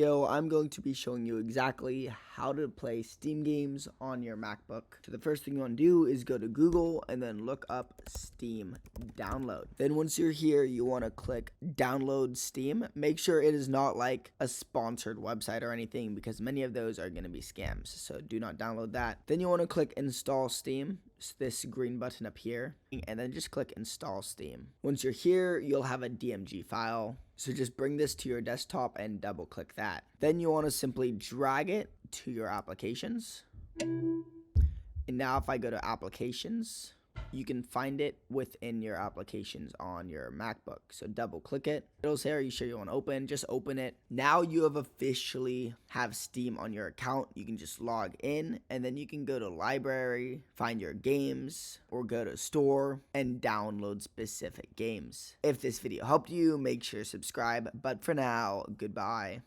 video, I'm going to be showing you exactly how to play Steam games on your MacBook. So the first thing you want to do is go to Google and then look up Steam download. Then once you're here, you want to click download Steam. Make sure it is not like a sponsored website or anything, because many of those are going to be scams. So do not download that. Then you want to click install Steam. It's this green button up here, and then just click install Steam. Once you're here, you'll have a DMG file. So just bring this to your desktop and double click that. Then you want to simply drag it to your applications. And now if I go to applications, you can find it within your applications on your MacBook. So double click it. It'll say, are you sure you want to open? Just open it. Now you have officially have Steam on your account. You can just log in, and then you can go to library, find your games, or go to store and download specific games. If this video helped you, make sure to subscribe. But for now, goodbye.